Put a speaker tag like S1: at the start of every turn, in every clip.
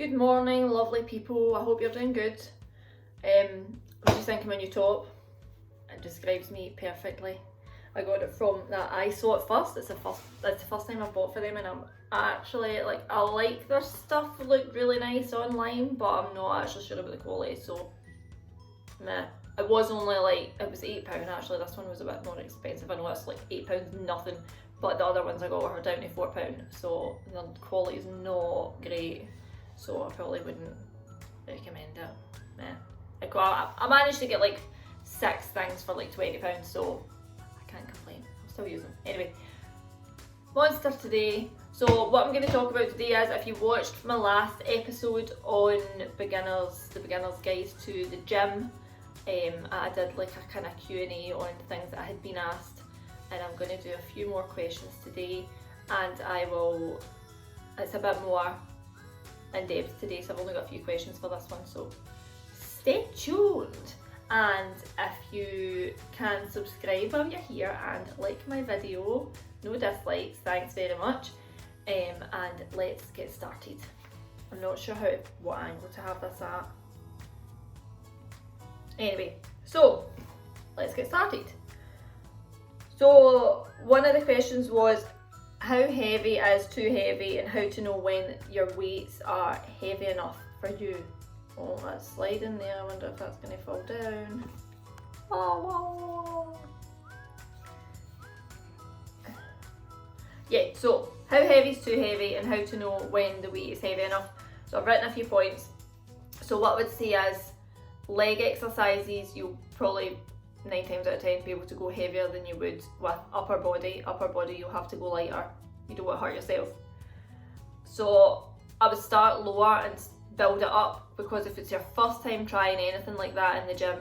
S1: Good morning, lovely people. I hope you're doing good. What do you think of my new top? It describes me perfectly. I got it from that I saw it first. It's the first time I've bought for them, and I like their stuff. Look really nice online, but I'm not actually sure about the quality. So, meh. It was £8 actually. This one was a bit more expensive. I know it's like £8 nothing, but the other ones I got were down to £4. So the quality is not great. So I probably wouldn't recommend it. I managed to get like 6 things for like £20, so I can't complain. I'll still use them. Anyway, monster today. So what I'm going to talk about today is, if you watched my last episode on the beginner's guide to the gym, I did like a kind of Q&A on things that I had been asked, and I'm going to do a few more questions today, and it's a bit more in depth today, so I've only got a few questions for this one, so stay tuned. And if you can subscribe while you're here and like my video, no dislikes, thanks very much. And let's get started. I'm not sure what angle to have this at. Anyway, so let's get started. So one of the questions was, how heavy is too heavy, and how to know when your weights are heavy enough for you. Oh, that's sliding there. I wonder if that's going to fall down. Oh, yeah, so how heavy is too heavy and how to know when the weight is heavy enough. So I've written a few points. So what I would say is, leg exercises, you'll probably 9 times out of 10 be able to go heavier than you would with upper body. Upper body, you'll have to go lighter. You don't want to hurt yourself. So I would start lower and build it up, because if it's your first time trying anything like that in the gym,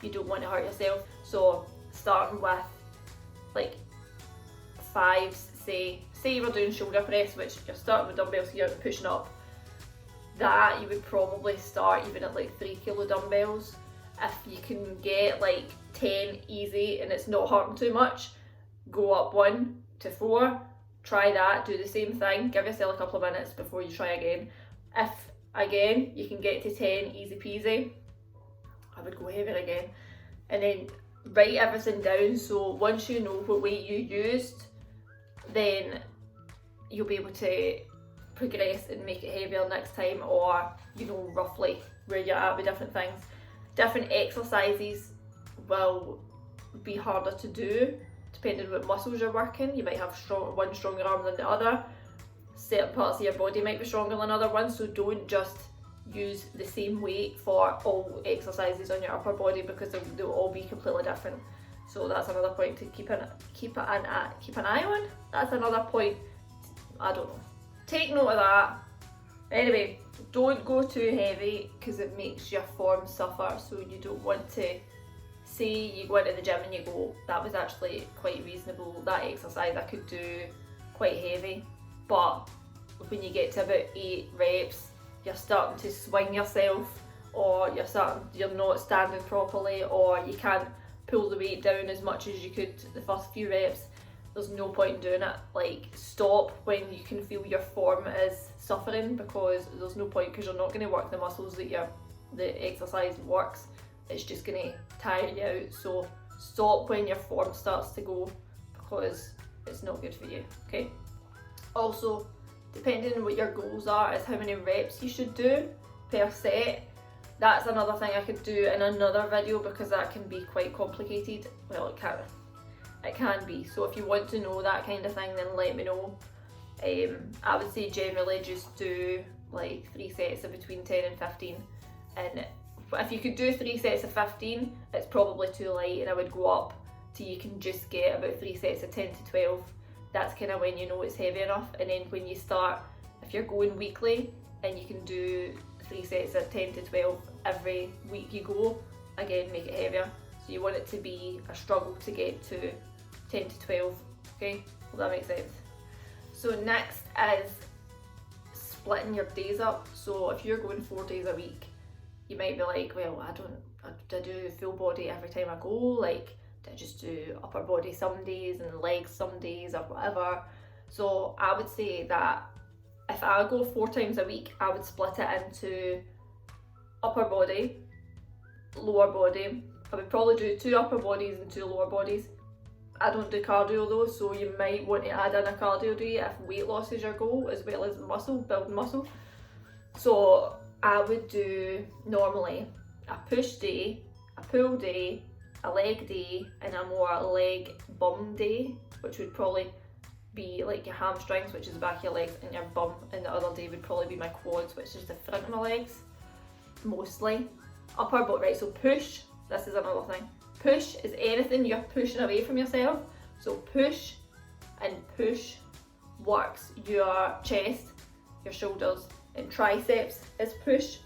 S1: you don't want to hurt yourself. So starting with like 5s, say you were doing shoulder press, which you're starting with dumbbells, so you're pushing up. That you would probably start even at like 3 kilo dumbbells. If you can get like 10 easy and it's not hurting too much, go up 1 to 4, try that, do the same thing, give yourself a couple of minutes before you try again. If again you can get to 10 easy peasy, I would go heavier again, and then write everything down. So once you know what weight you used, then you'll be able to progress and make it heavier next time, or you know roughly where you're at with different things. Different exercises will be harder to do depending on what muscles you're working. You might have one stronger arm than the other. Certain parts of your body might be stronger than other ones, so don't just use the same weight for all exercises on your upper body, because they'll all be completely different. So that's another point to keep an eye on. That's another point, I don't know. Take note of that. Anyway, don't go too heavy, because it makes your form suffer. So you don't want to, say you go into the gym and you go, that was actually quite reasonable, that exercise I could do quite heavy, but when you get to about 8 reps, you're starting to swing yourself, or you're not standing properly, or you can't pull the weight down as much as you could the first few reps. There's no point in doing it. Like, stop when you can feel your form is suffering, because there's no point, because you're not going to work the muscles that the exercise works. It's just going to tire you out. So stop when your form starts to go, because it's not good for you, okay? Also, depending on what your goals are, is how many reps you should do per set. That's another thing I could do in another video, because that can be quite complicated. Well, it can be. So if you want to know that kind of thing, then let me know. I would say generally just do like 3 sets of between 10 and 15, and if you could do 3 sets of 15, it's probably too light, and I would go up till you can just get about 3 sets of 10 to 12. That's kind of when you know it's heavy enough. And then when you start, if you're going weekly and you can do 3 sets of 10 to 12 every week you go, again, make it heavier. So you want it to be a struggle to get to 10 to 12, okay? Well, that makes sense. So next is splitting your days up. So if you're going 4 days a week, you might be like, well, I do full body every time I go, like, do I just do upper body some days and legs some days or whatever? So I would say that if I go 4 times a week, I would split it into upper body, lower body. I would probably do 2 upper bodies and 2 lower bodies. I don't do cardio though, so you might want to add in a cardio day if weight loss is your goal, as well as building muscle. So I would do normally a push day, a pull day, a leg day, and a more leg bum day, which would probably be like your hamstrings, which is the back of your legs, and your bum, and the other day would probably be my quads, which is the front of my legs, mostly. Upper body, right, so push, this is another thing. Push is anything you're pushing away from yourself. So push and push works your chest, your shoulders, and triceps is push.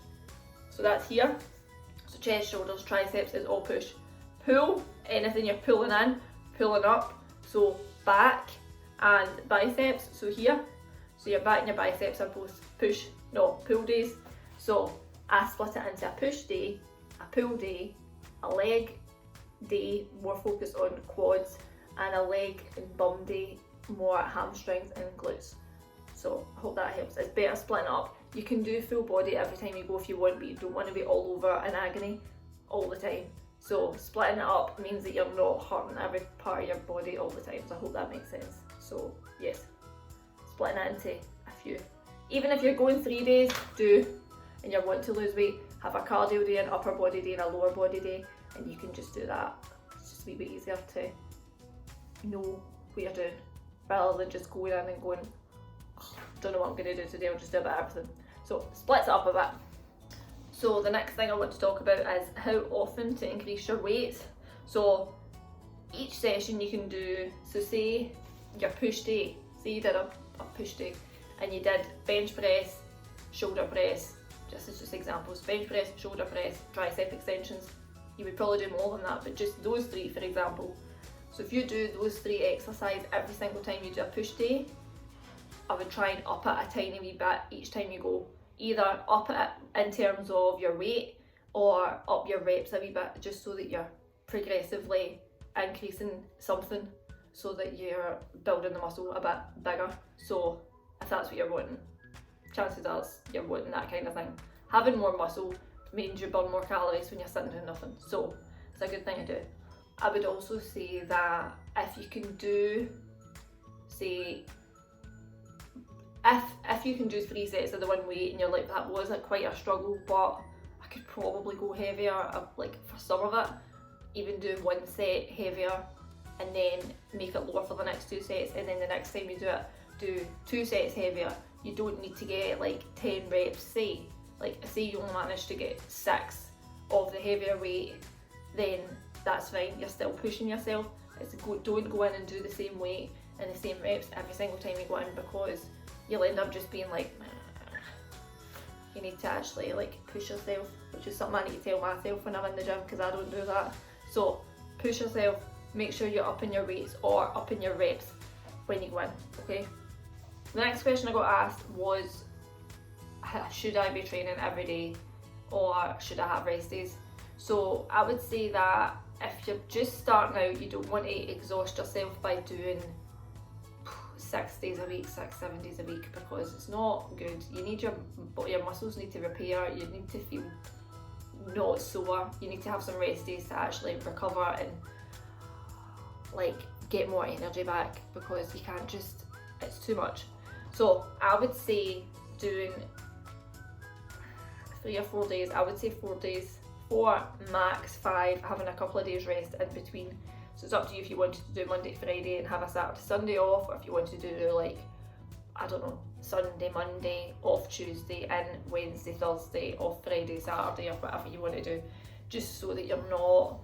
S1: So that's here. So chest, shoulders, triceps is all push. Pull, anything you're pulling in, pulling up. So back and biceps, so here. So your back and your biceps are both pull days. So I split it into a push day, a pull day, a leg day, more focused on quads, and a leg and bum day, more hamstrings and glutes. So I hope that helps. It's better splitting up. You can do full body every time you go if you want, but you don't want to be all over in agony all the time. So splitting it up means that you're not hurting every part of your body all the time. So I hope that makes sense. So yes, splitting it into a few. Even if you're going 3 days, and you're wanting to lose weight, have a cardio day, an upper body day, and a lower body day, and you can just do that. It's just a wee bit easier to know what you're doing, rather than just going in and going, oh, don't know what I'm going to do today, I'll just do a bit of everything. So splits it up a bit. So the next thing I want to talk about is how often to increase your weight. So each session you can do, so say your push day, say you did a push day, and you did bench press, shoulder press, just examples, bench press, shoulder press, tricep extensions. You would probably do more than that, but just those 3 for example. So if you do those 3 exercises every single time you do a push day, I would try and up it a tiny wee bit each time you go. Either up it in terms of your weight or up your reps a wee bit, just so that you're progressively increasing something so that you're building the muscle a bit bigger. So if that's what you're wanting, chances are you're wanting that kind of thing. Having more muscle means you burn more calories when you're sitting doing nothing, so it's a good thing to do. I would also say that if you can do, say, if you can do 3 sets of the one weight and you're like, that was quite a struggle, but I could probably go heavier, like for some of it, even do 1 set heavier and then make it lower for the next 2 sets, and then the next time you do it, do 2 sets heavier. You don't need to get like 10 reps, say you only managed to get 6 of the heavier weight, then that's fine, you're still pushing yourself. Don't go in and do the same weight and the same reps every single time you go in, because you'll end up just being like, you need to actually like push yourself, which is something I need to tell myself when I'm in the gym, because I don't do that. So push yourself, make sure you're upping your weights or upping your reps when you go in, okay? The next question I got asked was, should I be training every day or should I have rest days? So I would say that if you're just starting out, you don't want to exhaust yourself by doing 6 days a week, 6-7 days a week, because it's not good. You need your muscles need to repair, you need to feel not sore, you need to have some rest days to actually recover and like get more energy back, because you can't just, it's too much. So I would say doing 3 or 4 days, I would say 4 days, 4 max 5, having a couple of days rest in between. So it's up to you if you wanted to do Monday to Friday and have a Saturday Sunday off, or if you want to do like, I don't know, Sunday, Monday, off Tuesday, and Wednesday, Thursday, off Friday, Saturday, or whatever you want to do, just so that you're not,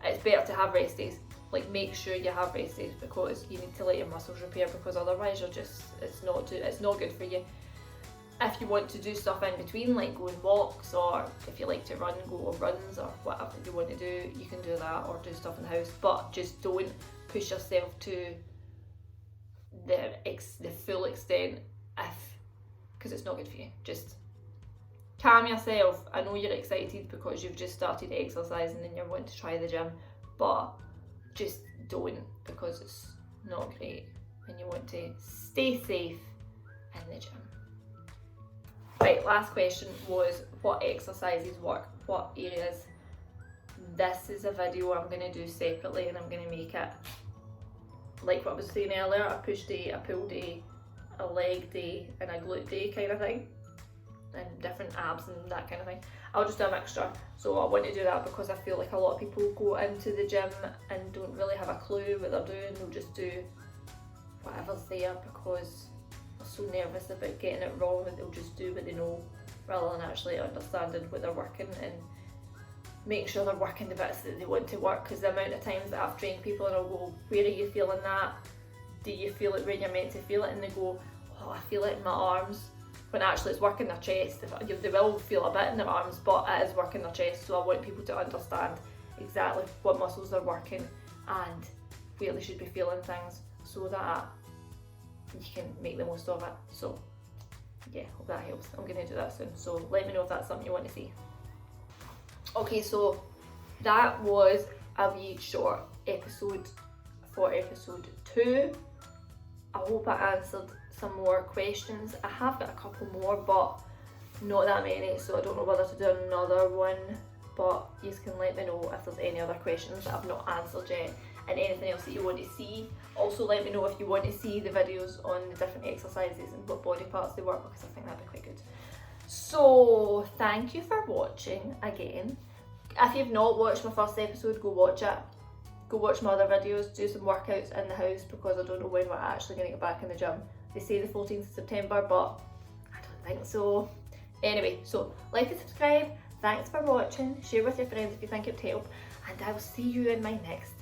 S1: it's better to have rest days. Like make sure you have rest days, because you need to let your muscles repair, because otherwise you're just, it's not good for you. If you want to do stuff in between, like go on walks, or if you like to run, go on runs, or whatever you want to do, you can do that, or do stuff in the house, but just don't push yourself to the full extent, because it's not good for you. Just calm yourself. I know you're excited because you've just started exercising and you're wanting to try the gym, but just don't, because it's not great and you want to stay safe in the gym. Right, last question was what exercises work, what areas. This is a video I'm going to do separately, and I'm going to make it like what I was saying earlier, a push day, a pull day, a leg day and a glute day kind of thing, and different abs and that kind of thing. I'll just do a mixture. So I want to do that because I feel like a lot of people go into the gym and don't really have a clue what they're doing. They'll just do whatever's there because they're so nervous about getting it wrong that they'll just do what they know rather than actually understanding what they're working and making sure they're working the bits that they want to work. Because the amount of times that I've trained people and I'll go, where are you feeling that? Do you feel it when you're meant to feel it? And they go, oh, I feel it in my arms. When actually it's working their chest. They will feel a bit in their arms, but it is working their chest. So I want people to understand exactly what muscles they're working and where they should be feeling things so that you can make the most of it. So yeah, hope that helps. I'm going to do that soon. So let me know if that's something you want to see. Okay, so that was a wee short episode for episode 2. I hope I answered some more questions. I have got a couple more, but not that many, so I don't know whether to do another one. But you can let me know if there's any other questions that I've not answered yet and anything else that you want to see. Also let me know if you want to see the videos on the different exercises and what body parts they work, because I think that'd be quite good. So thank you for watching again. If you've not watched my first episode, go watch it. Go watch my other videos, do some workouts in the house because I don't know when we're actually going to get back in the gym. They say the 14th of September, but I don't think so. Anyway, so like and subscribe. Thanks for watching. Share with your friends if you think it would help. And I will see you in my next